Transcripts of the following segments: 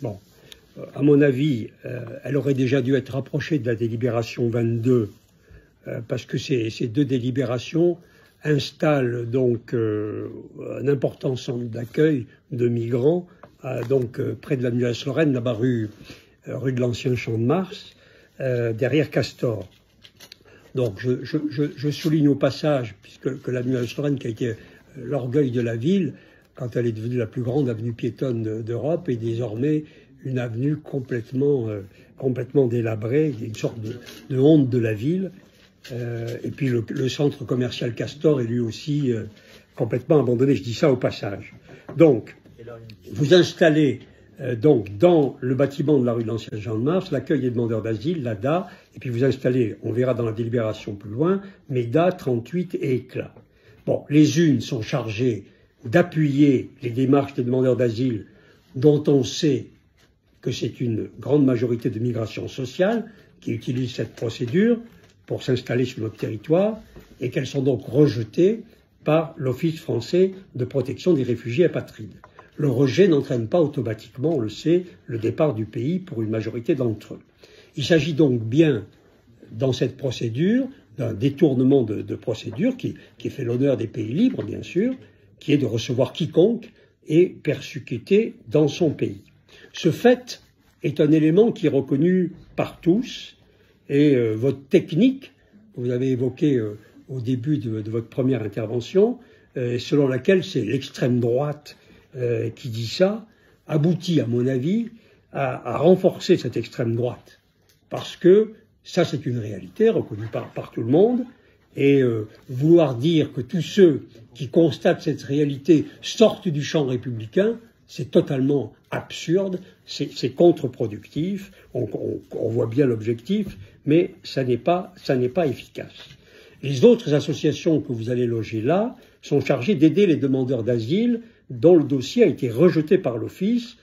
Bon, à mon avis, elle aurait déjà dû être rapprochée de la délibération 22, parce que ces deux délibérations installent donc un important centre d'accueil de migrants, près de la Muasse-Lorraine, là-bas rue de l'Ancien Champ de Mars, derrière Castor. Donc je souligne au passage, puisque la Muasse-Lorraine, qui a été l'orgueil de la ville, quand elle est devenue la plus grande avenue piétonne d'Europe, est désormais une avenue complètement délabrée, une sorte de honte de la ville. Et puis le centre commercial Castor est lui aussi complètement abandonné. Je dis ça au passage. Donc, vous installez donc dans le bâtiment de la rue de l'Ancien Champ de Mars l'accueil des demandeurs d'asile, l'ADA, et puis vous installez, on verra dans la délibération plus loin, MEDA, 38 et Éclat. Bon, les unes sont chargées d'appuyer les démarches des demandeurs d'asile dont on sait que c'est une grande majorité de migration sociale qui utilise cette procédure pour s'installer sur notre territoire et qu'elles sont donc rejetées par l'Office français de protection des réfugiés apatrides. Le rejet n'entraîne pas automatiquement, on le sait, le départ du pays pour une majorité d'entre eux. Il s'agit donc bien, dans cette procédure, d'un détournement de procédure qui fait l'honneur des pays libres, bien sûr, qui est de recevoir quiconque est persécuté dans son pays. Ce fait est un élément qui est reconnu par tous, et votre technique, que vous avez évoquée au début de votre première intervention, selon laquelle c'est l'extrême droite qui dit ça, aboutit, à mon avis, à renforcer cette extrême droite. Parce que ça, c'est une réalité reconnue par tout le monde. Et vouloir dire que tous ceux qui constatent cette réalité sortent du champ républicain, c'est totalement absurde, c'est contre-productif, on voit bien l'objectif, mais ça n'est pas efficace. Les autres associations que vous allez loger là sont chargées d'aider les demandeurs d'asile dont le dossier a été rejeté par l'Office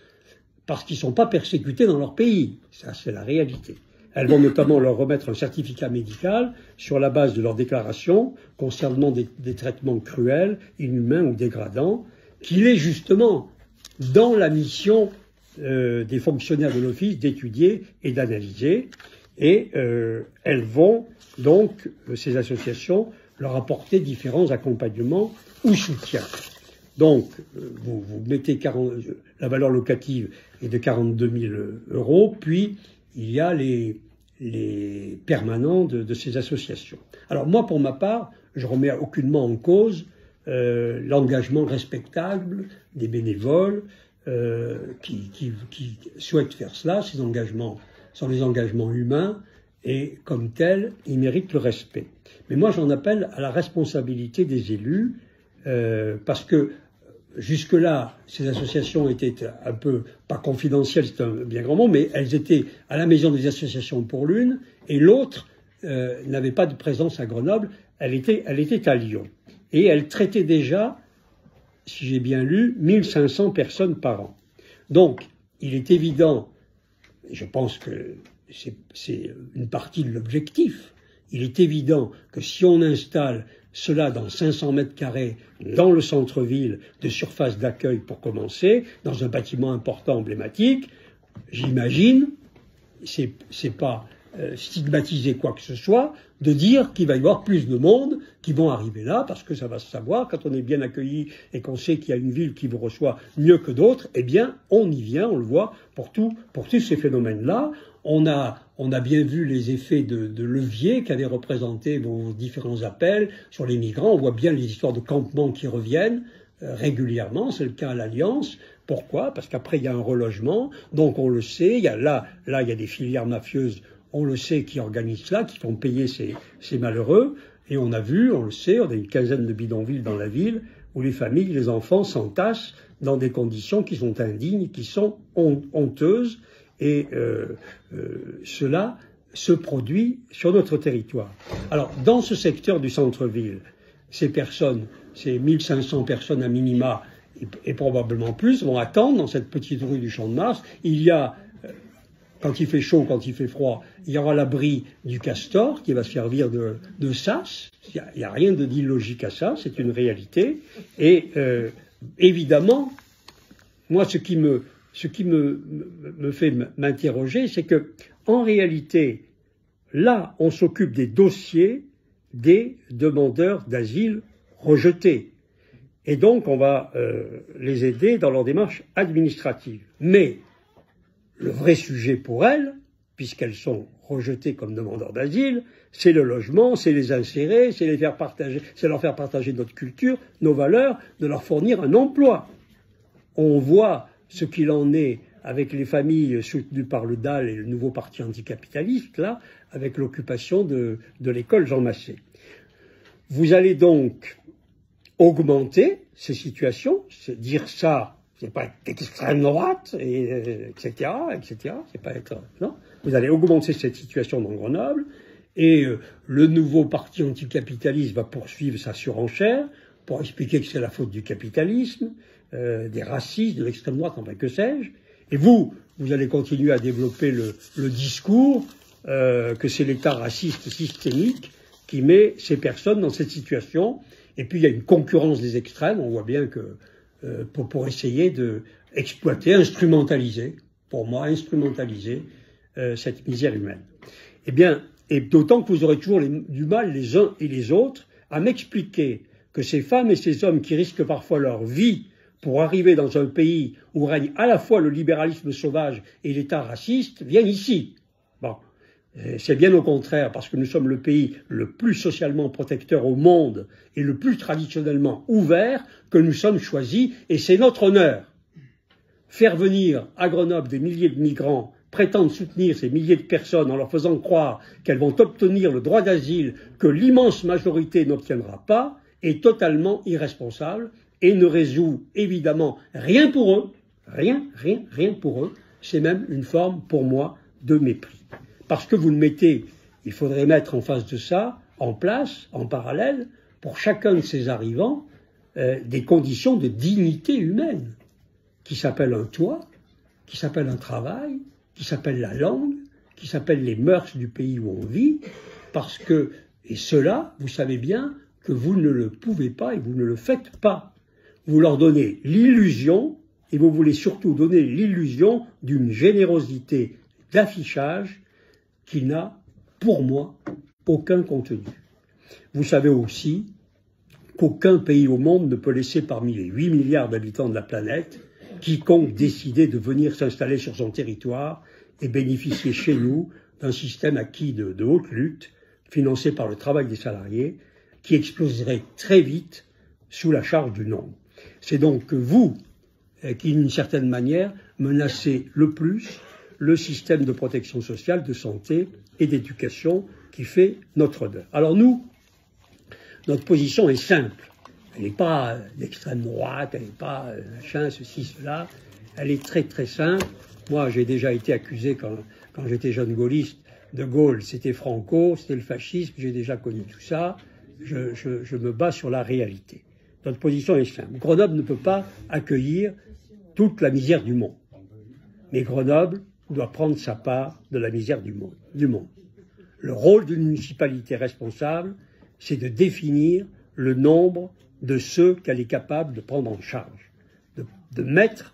parce qu'ils ne sont pas persécutés dans leur pays. Ça, c'est la réalité. Elles vont notamment leur remettre un certificat médical sur la base de leur déclaration concernant des traitements cruels, inhumains ou dégradants, qu'il est justement dans la mission des fonctionnaires de l'Office d'étudier et d'analyser. Et elles vont donc, ces associations, leur apporter différents accompagnements ou soutiens. Donc, vous mettez la valeur locative est de 42 000 €, puis il y a les permanents de ces associations. Alors moi, pour ma part, je remets aucunement en cause l'engagement respectable des bénévoles qui souhaitent faire cela. Ces engagements sont des engagements humains et, comme tels, ils méritent le respect. Mais moi, j'en appelle à la responsabilité des élus parce que jusque-là, ces associations étaient un peu, pas confidentielles, c'est un bien grand mot, mais elles étaient à la maison des associations pour l'une, et l'autre n'avait pas de présence à Grenoble, elle était à Lyon. Et elle traitait déjà, si j'ai bien lu, 1500 personnes par an. Donc, il est évident, et je pense que c'est une partie de l'objectif, il est évident que si on installe cela dans 500 mètres carrés, dans le centre-ville, de surface d'accueil pour commencer, dans un bâtiment important, emblématique, j'imagine, c'est pas stigmatiser quoi que ce soit, de dire qu'il va y avoir plus de monde qui vont arriver là, parce que ça va se savoir, quand on est bien accueilli et qu'on sait qu'il y a une ville qui vous reçoit mieux que d'autres, eh bien, on y vient, on le voit pour tous ces phénomènes-là. On a bien vu les effets de levier qu'avaient représenté vos différents appels sur les migrants. On voit bien les histoires de campements qui reviennent régulièrement. C'est le cas à l'Alliance. Pourquoi? Parce qu'après, il y a un relogement. Donc, on le sait. Il y a des filières mafieuses, on le sait, qui organisent cela, qui font payer ces malheureux. Et on a vu, on le sait, on a une quinzaine de bidonvilles dans la ville où les familles, les enfants s'entassent dans des conditions qui sont indignes, qui sont honteuses. Et cela se produit sur notre territoire. Alors, dans ce secteur du centre-ville, ces 1500 personnes à minima, et probablement plus, vont attendre dans cette petite rue du Champ de Mars. Il y a, quand il fait chaud, quand il fait froid, il y aura l'abri du Castor qui va servir de sas. Il n'y a rien d'illogique à ça, c'est une réalité. Et évidemment, moi, ce qui me ce qui me fait m'interroger, c'est que, en réalité, là, on s'occupe des dossiers des demandeurs d'asile rejetés. Et donc, on va les aider dans leur démarche administrative. Mais le vrai sujet pour elles, puisqu'elles sont rejetées comme demandeurs d'asile, c'est le logement, c'est les insérer, c'est leur faire partager notre culture, nos valeurs, de leur fournir un emploi. On voit ce qu'il en est avec les familles soutenues par le DAL et le nouveau parti anticapitaliste, là, avec l'occupation de l'école Jean Massé. Vous allez donc augmenter ces situations, dire ça, c'est pas être extrême droite, etc., c'est pas être, non. Vous allez augmenter cette situation dans Grenoble, et le nouveau parti anticapitaliste va poursuivre sa surenchère pour expliquer que c'est la faute du capitalisme, des racistes, de l'extrême droite, enfin que sais-je. Et vous allez continuer à développer le discours que c'est l'État raciste systémique qui met ces personnes dans cette situation. Et puis il y a une concurrence des extrêmes, on voit bien que pour essayer de exploiter, instrumentaliser, pour moi, instrumentaliser cette misère humaine. Eh bien, et d'autant que vous aurez toujours du mal les uns et les autres à m'expliquer que ces femmes et ces hommes qui risquent parfois leur vie pour arriver dans un pays où règne à la fois le libéralisme sauvage et l'État raciste viennent ici. Bon, c'est bien au contraire, parce que nous sommes le pays le plus socialement protecteur au monde et le plus traditionnellement ouvert que nous sommes choisis, et c'est notre honneur. Faire venir à Grenoble des milliers de migrants, prétendre soutenir ces milliers de personnes en leur faisant croire qu'elles vont obtenir le droit d'asile que l'immense majorité n'obtiendra pas, est totalement irresponsable et ne résout évidemment rien pour eux, rien pour eux, c'est même une forme pour moi de mépris. Parce que vous le mettez, il faudrait mettre en face de ça, en place, en parallèle, pour chacun de ces arrivants, des conditions de dignité humaine, qui s'appellent un toit, qui s'appellent un travail, qui s'appellent la langue, qui s'appellent les mœurs du pays où on vit, parce que, et cela, vous savez bien que vous ne le pouvez pas et vous ne le faites pas. Vous leur donnez l'illusion, et vous voulez surtout donner l'illusion d'une générosité d'affichage qui n'a, pour moi, aucun contenu. Vous savez aussi qu'aucun pays au monde ne peut laisser parmi les 8 milliards d'habitants de la planète quiconque décider de venir s'installer sur son territoire et bénéficier chez nous d'un système acquis de haute lutte, financé par le travail des salariés, qui exploserait très vite sous la charge du nombre. C'est donc vous qui, d'une certaine manière, menacez le plus le système de protection sociale, de santé et d'éducation qui fait notre honneur. Alors nous, notre position est simple. Elle n'est pas d'extrême droite, elle n'est pas machin, ceci, cela. Elle est très très simple. Moi, j'ai déjà été accusé quand j'étais jeune gaulliste. De Gaulle, c'était Franco, c'était le fascisme, j'ai déjà connu tout ça. Je me bats sur la réalité. Notre position est simple. Grenoble ne peut pas accueillir toute la misère du monde. Mais Grenoble doit prendre sa part de la misère du monde. Le rôle d'une municipalité responsable, c'est de définir le nombre de ceux qu'elle est capable de prendre en charge, de mettre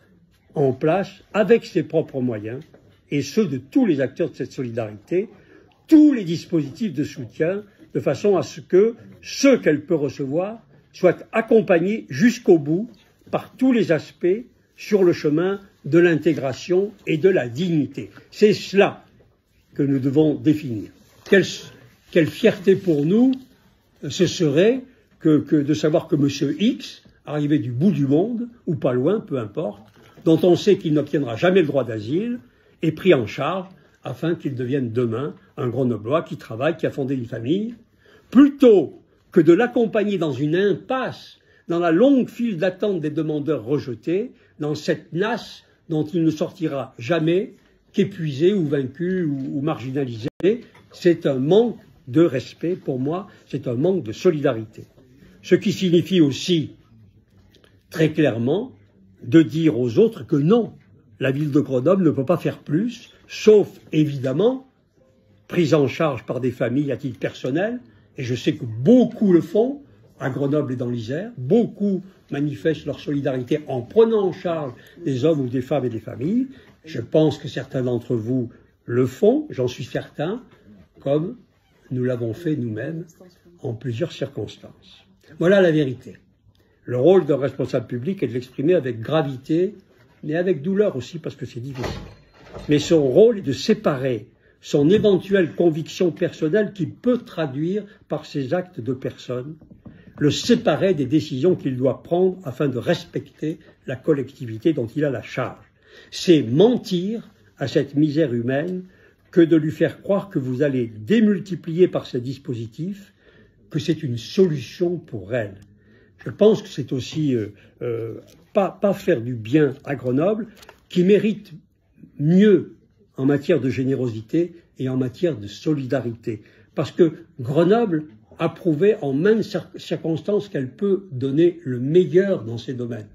en place, avec ses propres moyens, et ceux de tous les acteurs de cette solidarité, tous les dispositifs de soutien, de façon à ce que ceux qu'elle peut recevoir soient accompagnés jusqu'au bout par tous les aspects sur le chemin de l'intégration et de la dignité. C'est cela que nous devons définir. Quelle fierté pour nous ce serait que de savoir que M. X, arrivé du bout du monde, ou pas loin, peu importe, dont on sait qu'il n'obtiendra jamais le droit d'asile, est pris en charge afin qu'il devienne demain un Grenoblois qui travaille, qui a fondé une famille, plutôt que de l'accompagner dans une impasse, dans la longue file d'attente des demandeurs rejetés, dans cette nasse dont il ne sortira jamais qu'épuisé ou vaincu ou marginalisé. C'est un manque de respect pour moi, c'est un manque de solidarité. Ce qui signifie aussi très clairement de dire aux autres que non, la ville de Grenoble ne peut pas faire plus, sauf évidemment prise en charge par des familles à titre personnel, et je sais que beaucoup le font, à Grenoble et dans l'Isère. Beaucoup manifestent leur solidarité en prenant en charge des hommes ou des femmes et des familles. Je pense que certains d'entre vous le font, j'en suis certain, comme nous l'avons fait nous-mêmes en plusieurs circonstances. Voilà la vérité. Le rôle d'un responsable public est de l'exprimer avec gravité, mais avec douleur aussi, parce que c'est difficile. Mais son rôle est de séparer son éventuelle conviction personnelle qu'il peut traduire par ses actes de personne, le séparer des décisions qu'il doit prendre afin de respecter la collectivité dont il a la charge. C'est mentir à cette misère humaine que de lui faire croire que vous allez démultiplier par ces dispositifs, que c'est une solution pour elle. Je pense que c'est aussi pas faire du bien à Grenoble, qui mérite mieux en matière de générosité et en matière de solidarité. Parce que Grenoble a prouvé en maintes circonstances qu'elle peut donner le meilleur dans ces domaines.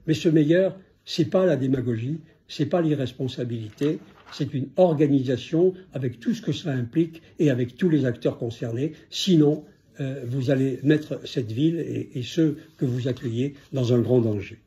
Mais ce meilleur, c'est pas la démagogie, c'est pas l'irresponsabilité, c'est une organisation avec tout ce que ça implique et avec tous les acteurs concernés. Sinon, vous allez mettre cette ville et ceux que vous accueillez dans un grand danger.